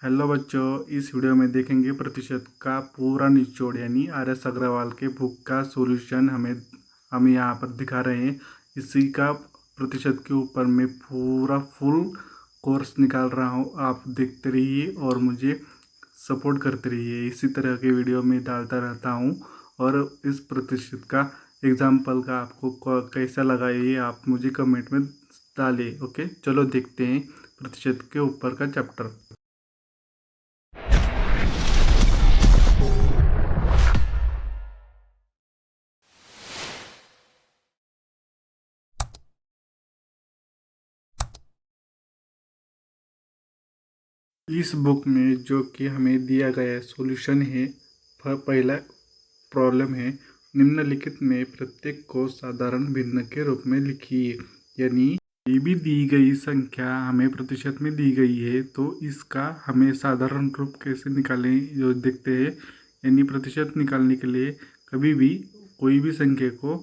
Hello बच्चों, इस video में देखेंगे प्रतिशत का पूरा निचोड़ यानी आर एस अग्रवाल के बुक का सॉल्यूशन हम यहाँ पर दिखा रहे हैं। इसी का प्रतिशत के ऊपर मैं पूरा फुल कोर्स निकाल रहा हूँ। आप देखते रहिए और मुझे सपोर्ट करते रहिए। इसी तरह के वीडियो में डालता रहता हूँ और इस प्रतिशत का एग्जाम्पल का आपको कैसा लगा ये आप मुझे कमेंट में डालिए। ओके, चलो देखते हैं प्रतिशत के ऊपर का चैप्टर। इस बुक में जो कि हमें दिया गया सॉल्यूशन है, पहला प्रॉब्लम है, निम्नलिखित में प्रत्येक को साधारण भिन्न के रूप में लिखिए। यानी ये भी दी गई संख्या हमें प्रतिशत में दी गई है, तो इसका हमें साधारण रूप कैसे निकालें जो देखते हैं। यानी प्रतिशत निकालने के लिए कभी भी कोई भी संख्या को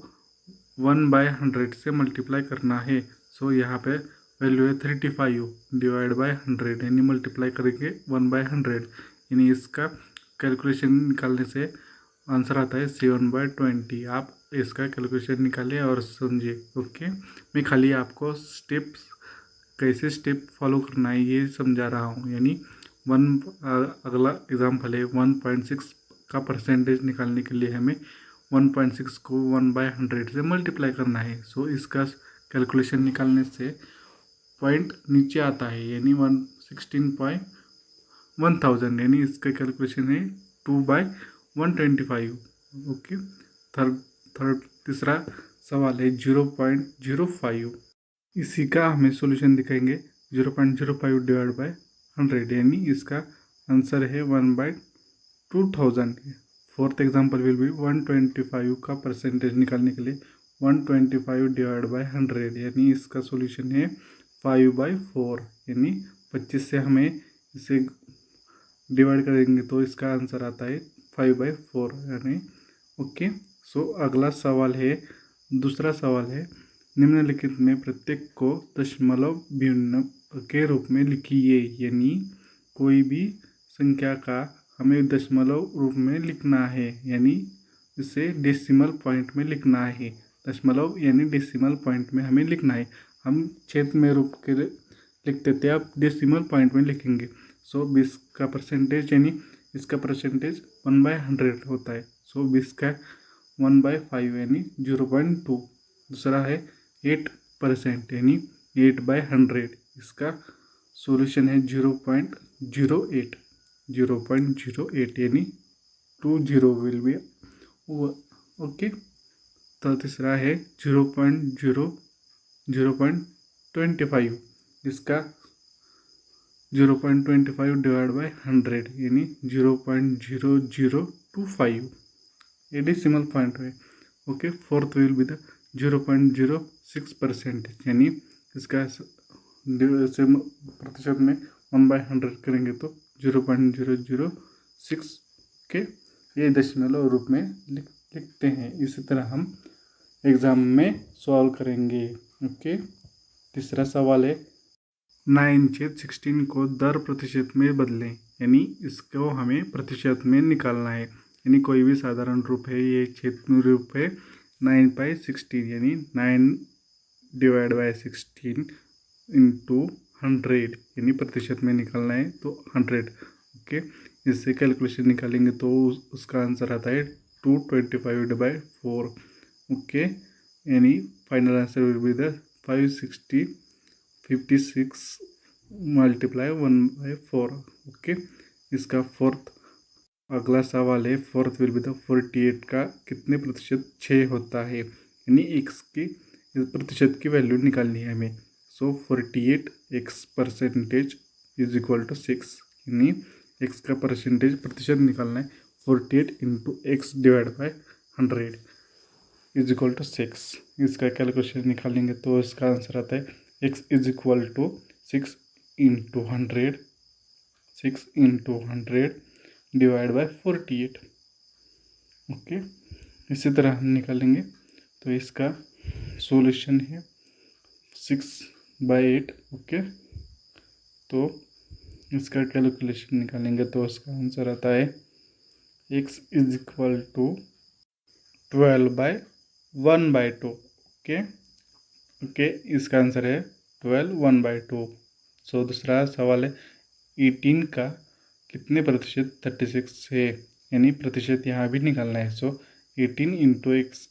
1/100 से मल्टीप्लाई करना है। सो यहाँ पे वैल्यू है 35 डिवाइड बाय 100 यानी मल्टीप्लाई करेंगे 1/100। यानी इसका कैलकुलेशन निकालने से आंसर आता है 7/20। आप इसका कैलकुलेशन निकालिए और समझिए। ओके, मैं खाली आपको कैसे स्टेप फॉलो करना है ये समझा रहा हूँ। यानी अगला एग्जाम्पल है 1.6 का परसेंटेज निकालने के लिए हमें 1.6 को 1/100 से मल्टीप्लाई करना है। सो इसका कैलकुलेशन निकालने से पॉइंट नीचे आता है यानी 116.1000 यानी इसका कैलकुलेशन है 2/125। ओके, थर्ड थर्ड तीसरा सवाल है 0.05। इसी का हमें सॉल्यूशन दिखाएंगे 0.05 डिवाइड बाय 100 यानी इसका आंसर है 1/2000। फोर्थ एग्जाम्पल विल बी 125 का परसेंटेज निकालने के लिए 125 डिवाइड बाय 100 यानी इसका सॉल्यूशन है 5/4 यानी 25 से हमें इसे डिवाइड करेंगे तो इसका आंसर आता है 5/4 यानी। ओके, सो अगला सवाल है, दूसरा सवाल है, निम्नलिखित में प्रत्येक को दशमलव भिन्न के रूप में लिखिए। यानी कोई भी संख्या का हमें दशमलव रूप में लिखना है, यानी इसे डेसिमल पॉइंट में लिखना है। दशमलव यानी डेसिमल पॉइंट में हमें लिखना है। हम छेद में रूप के लिखते थे, आप डेसिमल पॉइंट में लिखेंगे। सो 20 का परसेंटेज यानी इसका परसेंटेज 1/100 होता है। सो 20 का 1/5 यानी 0.2। दूसरा है 8% यानी 8/100। इसका सॉल्यूशन है 0.08 यानी 20 विल बी। ओके, तो तीसरा है 0.25। इसका 0.25 डिवाइड बाय 100 यानी 0.0025 ये डेसिमल पॉइंट है। Okay, fourth will be the 0.06% यानी इसका प्रतिशत में 1/100 करेंगे तो 0.006 के ये दशमलव रूप में लिखते हैं। इसी तरह हम एग्ज़ाम में सॉल्व करेंगे। ओके, तीसरा सवाल है 9/16 को दर प्रतिशत में बदलें। यानी इसको हमें प्रतिशत में निकालना है। यानी कोई भी साधारण रूप है, ये छेद रूप है 9/16 यानी 9 डिवाइड बाय 16 इंटू 100 यानी प्रतिशत में निकालना है तो 100। ओके, इससे कैलकुलेशन निकालेंगे तो उसका आंसर आता है 225/4। ओके, यानी final answer will be the 560/56 multiply 1/4। Okay, इसका फोर्थ अगला सवाल है, फोर्थ विल बी द 48 का कितने प्रतिशत 6 होता है। यानी x की प्रतिशत की वैल्यू निकालनी है हमें। So 48 x percentage is equal to 6 यानी x का परसेंटेज प्रतिशत निकालना है 48 into x divide by 100 is equal to 6। इसका कैलकुलेशन निकालेंगे तो इसका आंसर आता है x is equal to 6 into 100 divide by 48। Okay, इसी तरह हम निकालेंगे तो इसका सॉल्यूशन है 6/8। ओके, तो इसका कैलकुलेशन निकालेंगे तो उसका आंसर आता है x is equal to 12/1/2। Okay, इसका आंसर है 12/1/2। सो दूसरा सवाल है 18 का कितने प्रतिशत 36 है, यानी प्रतिशत यहाँ भी निकालना है। सो 18 इंटू x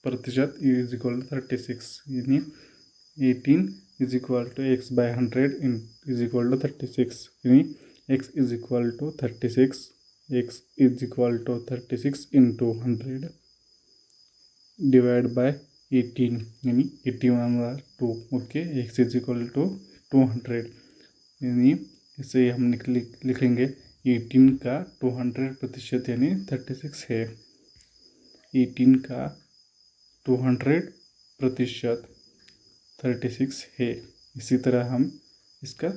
प्रतिशत इज इक्वल टू 36, यानी 18 is equal to x/100 is equal to 36, यानी x is equal to 36, x is equal to 36 into 100 divide by 18, यानी 81/2। Okay, x is equal to 200, यानी इसे हम लिखेंगे 18 का 200 प्रतिशत यानी 36 है। 18 का 200 प्रतिशत 36 है। इसी तरह हम इसका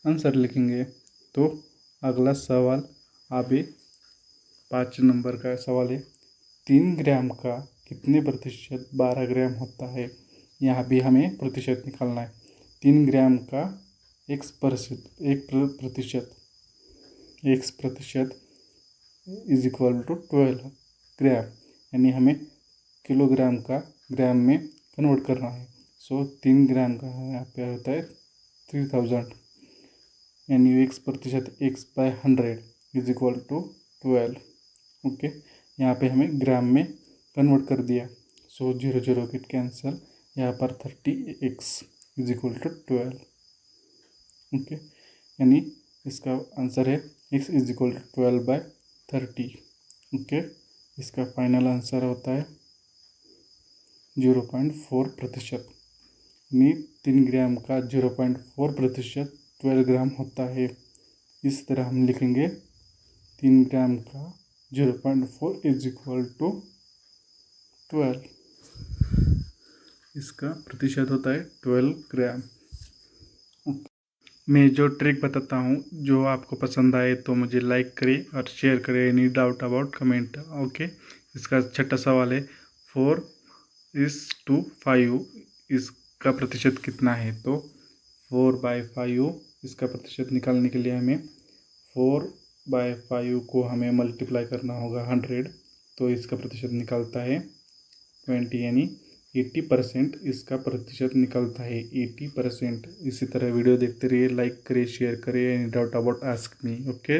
आंसर लिखेंगे। तो अगला सवाल अभी 5 नंबर का सवाल है 3 ग्राम का कितने प्रतिशत 12 ग्राम होता है। यहाँ भी हमें प्रतिशत निकालना है। 3 ग्राम का एक प्रतिशत इज इक्वल टू 12 ग्राम, यानी हमें किलोग्राम का ग्राम में कन्वर्ट करना है। सो 3 ग्राम का यहाँ पे होता है 3000, यानी x प्रतिशत x/100 is equal to 12। Okay, यहाँ पे हमें ग्राम में कन्वर्ट कर दिया। सो 0 0 गेट कैंसल, यहाँ पर 30x is equal to 12। Okay, यानी इसका आंसर है x is equal to 12/30। Okay, इसका फाइनल आंसर होता है 0.4 प्रतिशत, यानी 3 ग्राम का 0.4 प्रतिशत 12 ग्राम होता है। इस तरह हम लिखेंगे 3 ग्राम का 0.4 इज इक्वल टू 12, इसका प्रतिशत होता है 12 ग्राम। मैं जो ट्रिक बताता हूँ, जो आपको पसंद आए तो मुझे लाइक करें और शेयर करें। Any doubt about comment. Okay, इसका छठा सवाल है 4:5 इसका प्रतिशत कितना है। तो 4/5 इसका प्रतिशत निकालने के लिए हमें 4/5 को हमें मल्टीप्लाई करना होगा 100, तो इसका प्रतिशत निकलता है 20, यानी 80% इसका प्रतिशत निकलता है 80%। इसी तरह वीडियो देखते रहिए, लाइक करिए, शेयर करिए। Any doubt about ask me. Okay.